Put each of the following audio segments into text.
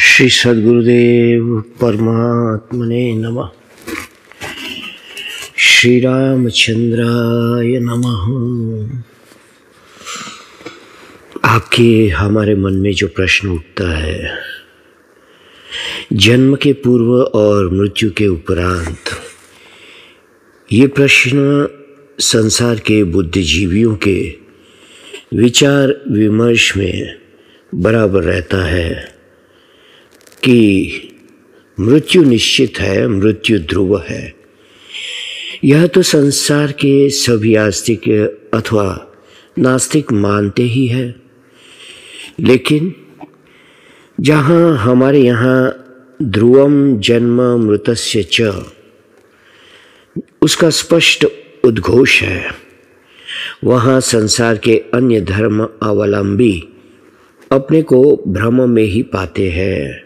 श्री सद्गुरुदेव परमात्मने नमः। श्री रामचंद्राय नमः। आपके हमारे मन में जो प्रश्न उठता है, जन्म के पूर्व और मृत्यु के उपरांत, ये प्रश्न संसार के बुद्धिजीवियों के विचार विमर्श में बराबर रहता है कि मृत्यु निश्चित है, मृत्यु ध्रुव है। यह तो संसार के सभी आस्तिक अथवा नास्तिक मानते ही है, लेकिन जहाँ हमारे यहाँ ध्रुवम जन्म मृतस्य च उसका स्पष्ट उद्घोष है, वहाँ संसार के अन्य धर्म अवलंबी अपने को भ्रम में ही पाते हैं।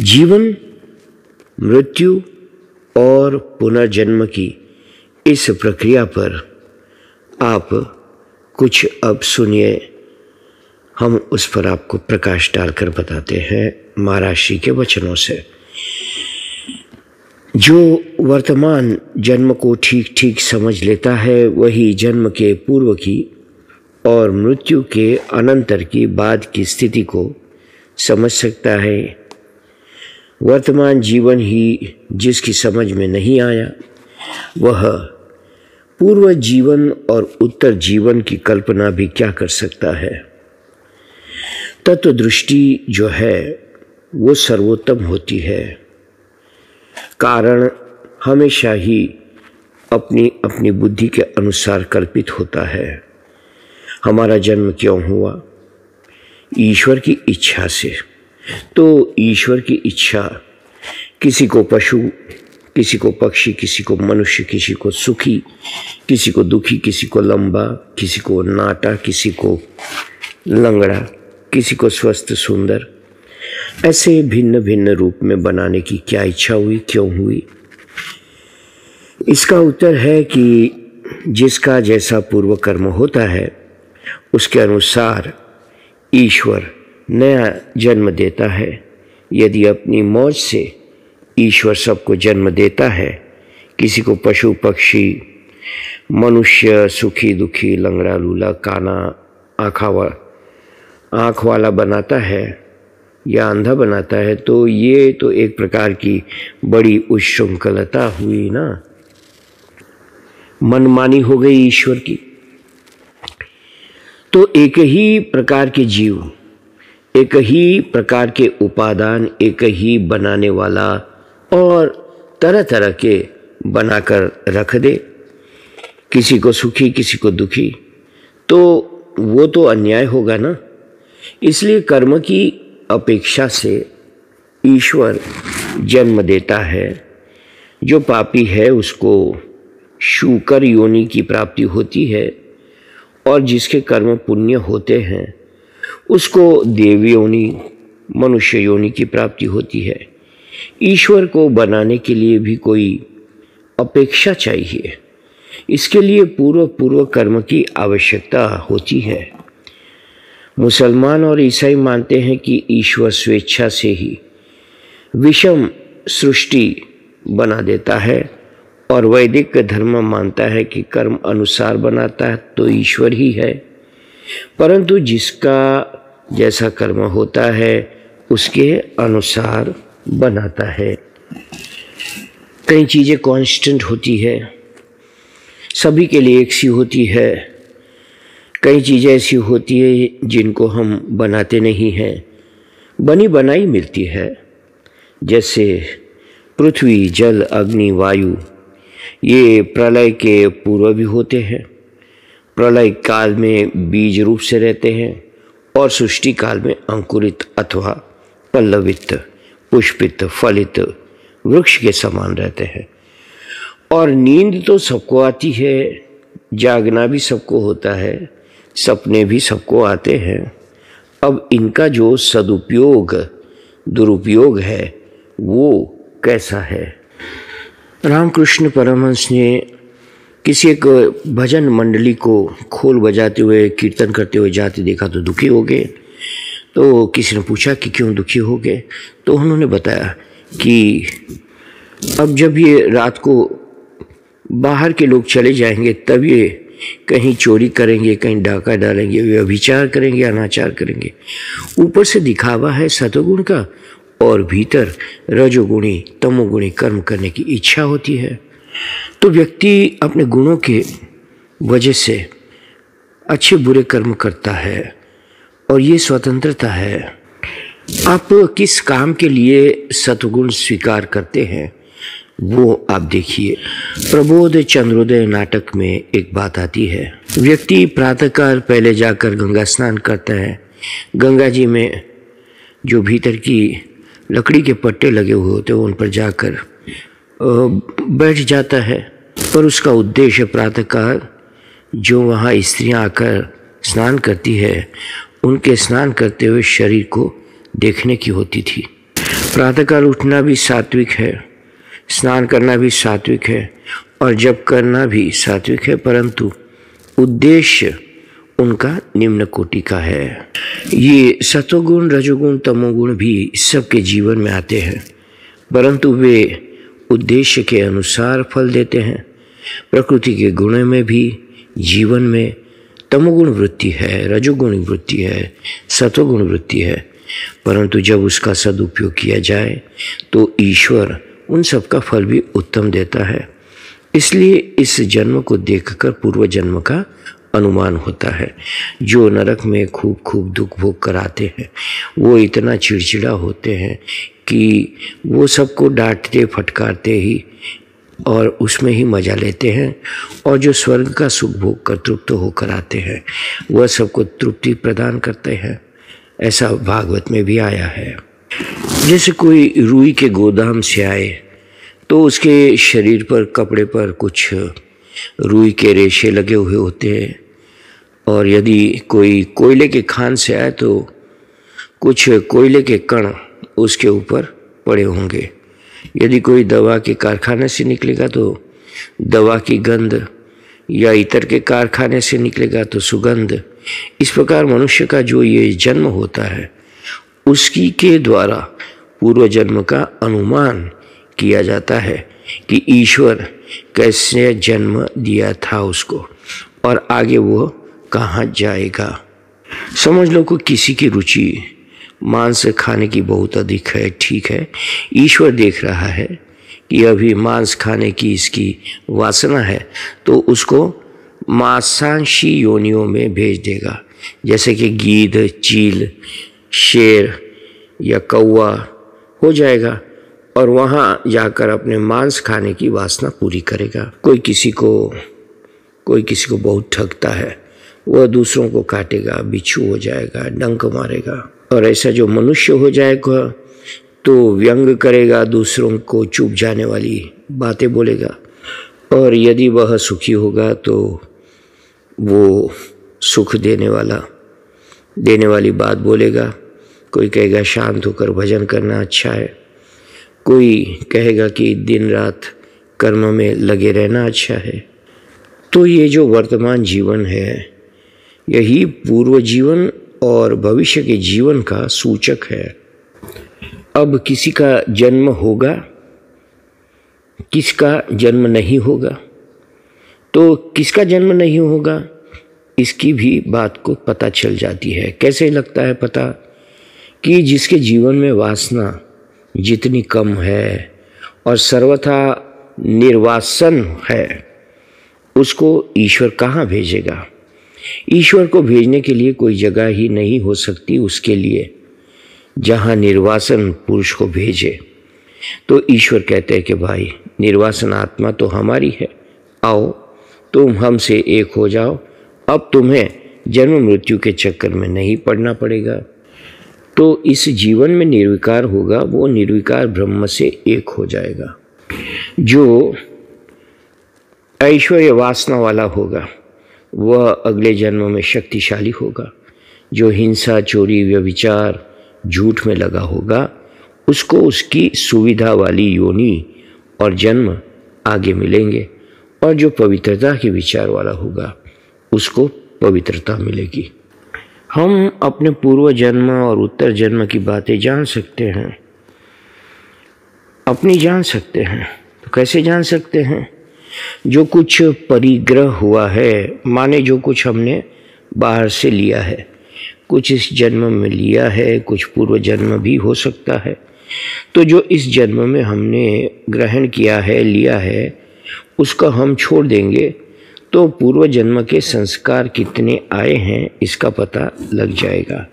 जीवन, मृत्यु और पुनर्जन्म की इस प्रक्रिया पर आप कुछ अब सुनिए, हम उस पर आपको प्रकाश डालकर बताते हैं महाराज श्री के वचनों से। जो वर्तमान जन्म को ठीक ठीक समझ लेता है, वही जन्म के पूर्व की और मृत्यु के अनंतर की बाद की स्थिति को समझ सकता है। वर्तमान जीवन ही जिसकी समझ में नहीं आया, वह पूर्व जीवन और उत्तर जीवन की कल्पना भी क्या कर सकता है। तत्व दृष्टि जो है वो सर्वोत्तम होती है। कारण हमेशा ही अपनी अपनी बुद्धि के अनुसार कल्पित होता है। हमारा जन्म क्यों हुआ? ईश्वर की इच्छा से। तो ईश्वर की इच्छा किसी को पशु, किसी को पक्षी, किसी को मनुष्य, किसी को सुखी, किसी को दुखी, किसी को लंबा, किसी को नाटा, किसी को लंगड़ा, किसी को स्वस्थ सुंदर, ऐसे भिन्न भिन्न रूप में बनाने की क्या इच्छा हुई, क्यों हुई? इसका उत्तर है कि जिसका जैसा पूर्व कर्म होता है उसके अनुसार ईश्वर नया जन्म देता है। यदि अपनी मौज से ईश्वर सबको जन्म देता है, किसी को पशु पक्षी, मनुष्य, सुखी दुखी, लंगड़ा लूला, काना, आँख वाला बनाता है या अंधा बनाता है, तो ये तो एक प्रकार की बड़ी उच्छृंखलता हुई ना, मनमानी हो गई ईश्वर की। तो एक ही प्रकार के जीव, एक ही प्रकार के उपादान, एक ही बनाने वाला और तरह तरह के बनाकर रख दे, किसी को सुखी किसी को दुखी, तो वो तो अन्याय होगा ना। इसलिए कर्म की अपेक्षा से ईश्वर जन्म देता है। जो पापी है उसको शूकर योनि की प्राप्ति होती है, और जिसके कर्म पुण्य होते हैं उसको देव योनि, मनुष्य योनि की प्राप्ति होती है। ईश्वर को बनाने के लिए भी कोई अपेक्षा चाहिए। इसके लिए पूर्व कर्म की आवश्यकता होती है। मुसलमान और ईसाई मानते हैं कि ईश्वर स्वेच्छा से ही विषम सृष्टि बना देता है, और वैदिक धर्म मानता है कि कर्म अनुसार बनाता है तो ईश्वर ही है। परंतु जिसका जैसा कर्म होता है उसके अनुसार बनाता है। कई चीज़ें कांस्टेंट होती है, सभी के लिए एक सी होती है। कई चीज़ें ऐसी होती है जिनको हम बनाते नहीं हैं, बनी बनाई मिलती है। जैसे पृथ्वी, जल, अग्नि, वायु, ये प्रलय के पूर्व भी होते हैं। प्रलय काल में बीज रूप से रहते हैं और सृष्टि काल में अंकुरित अथवा पल्लवित, पुष्पित, फलित वृक्ष के समान रहते हैं। और नींद तो सबको आती है, जागना भी सबको होता है, सपने भी सबको आते हैं। अब इनका जो सदुपयोग दुरुपयोग है वो कैसा है? रामकृष्ण परमहंस ने किसी एक भजन मंडली को खोल बजाते हुए, कीर्तन करते हुए जाते देखा तो दुखी हो गए। तो किसी ने पूछा कि क्यों दुखी हो गए, तो उन्होंने बताया कि अब जब ये रात को बाहर के लोग चले जाएंगे तब ये कहीं चोरी करेंगे, कहीं डाका डालेंगे, व्यभिचार करेंगे, अनाचार करेंगे। ऊपर से दिखावा है सतोगुण का और भीतर रजोगुणी तमोगुणी कर्म करने की इच्छा होती है। तो व्यक्ति अपने गुणों के वजह से अच्छे बुरे कर्म करता है और ये स्वतंत्रता है। आप किस काम के लिए सतगुण स्वीकार करते हैं वो आप देखिए। प्रबोध चंद्रोदय नाटक में एक बात आती है, व्यक्ति प्रातःकाल पहले जाकर गंगा स्नान करता है। गंगा जी में जो भीतर की लकड़ी के पट्टे लगे हुए होते हैं उन पर जाकर बैठ जाता है। पर उसका उद्देश्य प्रातःकाल जो वहाँ स्त्रियाँ आकर स्नान करती है उनके स्नान करते हुए शरीर को देखने की होती थी। प्रातःकाल उठना भी सात्विक है, स्नान करना भी सात्विक है और जप करना भी सात्विक है, परंतु उद्देश्य उनका निम्न कोटि का है। ये सतोगुण रजोगुण तमोगुण भी सबके जीवन में आते हैं, परंतु वे उद्देश्य के अनुसार फल देते हैं। प्रकृति के गुणों में भी जीवन में तमोगुण वृत्ति है, रजोगुण वृत्ति है, सतोगुण वृत्ति है, परंतु जब उसका सदुपयोग किया जाए तो ईश्वर उन सब का फल भी उत्तम देता है। इसलिए इस जन्म को देखकर पूर्व जन्म का अनुमान होता है। जो नरक में खूब खूब दुख भोग कराते हैं वो इतना चिड़चिड़ा होते हैं कि वो सबको डांटते फटकारते ही और उसमें ही मजा लेते हैं, और जो स्वर्ग का सुख भोग कर तृप्त होकर आते हैं वह सबको तृप्ति प्रदान करते हैं। ऐसा भागवत में भी आया है। जैसे कोई रुई के गोदाम से आए तो उसके शरीर पर कपड़े पर कुछ रुई के रेशे लगे हुए होते हैं, और यदि कोई कोयले के खान से आए तो कुछ कोयले के कण उसके ऊपर पड़े होंगे। यदि कोई दवा के कारखाने से निकलेगा तो दवा की गंध, या इतर के कारखाने से निकलेगा तो सुगंध। इस प्रकार मनुष्य का जो ये जन्म होता है उसकी के द्वारा पूर्व जन्म का अनुमान किया जाता है कि ईश्वर कैसे जन्म दिया था उसको और आगे वो कहाँ जाएगा। समझ लो कि किसी की रुचि मांस खाने की बहुत अधिक है, ठीक है, ईश्वर देख रहा है कि अभी मांस खाने की इसकी वासना है तो उसको मांसांशी योनियों में भेज देगा, जैसे कि गीध, चील, शेर या कौवा हो जाएगा और वहाँ जाकर अपने मांस खाने की वासना पूरी करेगा। कोई किसी को बहुत ठगता है, वह दूसरों को काटेगा, बिच्छू हो जाएगा, डंक मारेगा। और ऐसा जो मनुष्य हो जाएगा तो व्यंग करेगा, दूसरों को चुप जाने वाली बातें बोलेगा, और यदि वह सुखी होगा तो वो सुख देने वाली बात बोलेगा। कोई कहेगा शांत होकर भजन करना अच्छा है, कोई कहेगा कि दिन रात कर्म में लगे रहना अच्छा है। तो ये जो वर्तमान जीवन है यही पूर्व जीवन और भविष्य के जीवन का सूचक है। अब किसी का जन्म होगा, किसका जन्म नहीं होगा, तो किसका जन्म नहीं होगा इसकी भी बात को पता चल जाती है। कैसे लगता है पता? कि जिसके जीवन में वासना जितनी कम है और सर्वथा निर्वासन है उसको ईश्वर कहाँ भेजेगा। ईश्वर को भेजने के लिए कोई जगह ही नहीं हो सकती उसके लिए जहाँ निर्वासन पुरुष को भेजे। तो ईश्वर कहते हैं कि भाई निर्वासन आत्मा तो हमारी है, आओ तुम हमसे एक हो जाओ, अब तुम्हें जन्म मृत्यु के चक्कर में नहीं पड़ना पड़ेगा। तो इस जीवन में निर्विकार होगा, वो निर्विकार ब्रह्म से एक हो जाएगा। जो ऐश्वर्य वासना वाला होगा वह अगले जन्म में शक्तिशाली होगा। जो हिंसा, चोरी, व्यभिचार, झूठ में लगा होगा उसको उसकी सुविधा वाली योनि और जन्म आगे मिलेंगे, और जो पवित्रता के विचार वाला होगा उसको पवित्रता मिलेगी। हम अपने पूर्व जन्म और उत्तर जन्म की बातें जान सकते हैं, अपनी जान सकते हैं। तो कैसे जान सकते हैं? जो कुछ परिग्रह हुआ है, माने जो कुछ हमने बाहर से लिया है, कुछ इस जन्म में लिया है, कुछ पूर्व जन्म भी हो सकता है। तो जो इस जन्म में हमने ग्रहण किया है, लिया है, उसका हम छोड़ देंगे तो पूर्व जन्म के संस्कार कितने आए हैं इसका पता लग जाएगा।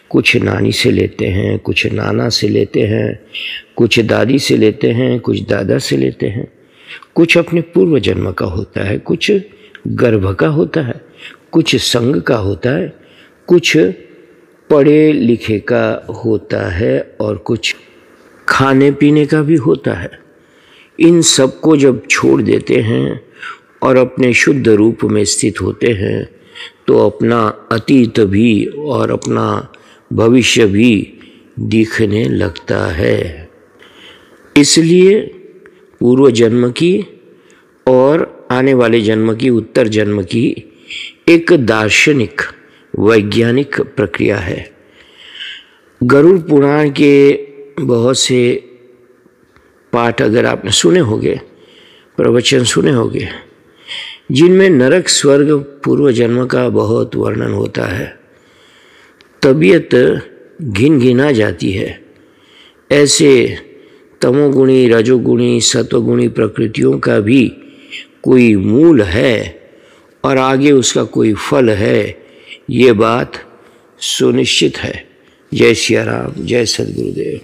कुछ नानी से लेते हैं, कुछ नाना से लेते हैं, कुछ दादी से लेते हैं, कुछ दादा से लेते हैं। कुछ अपने पूर्व जन्म का होता है, कुछ गर्भ का होता है, कुछ संग का होता है, कुछ पढ़े लिखे का होता है और कुछ खाने पीने का भी होता है। इन सब को जब छोड़ देते हैं और अपने शुद्ध रूप में स्थित होते हैं तो अपना अतीत भी और अपना भविष्य भी दिखने लगता है। इसलिए पूर्व जन्म की और आने वाले जन्म की, उत्तर जन्म की एक दार्शनिक वैज्ञानिक प्रक्रिया है। गरुड़ पुराण के बहुत से पाठ अगर आपने सुने होंगे, प्रवचन सुने होंगे, जिनमें नरक स्वर्ग पूर्व जन्म का बहुत वर्णन होता है। तबीयत घिन घिना जाती है। ऐसे तमोगुणी, रजोगुणी, सत्वगुणी प्रकृतियों का भी कोई मूल है और आगे उसका कोई फल है, ये बात सुनिश्चित है। जय सिया राम, जय सद्गुरुदेव।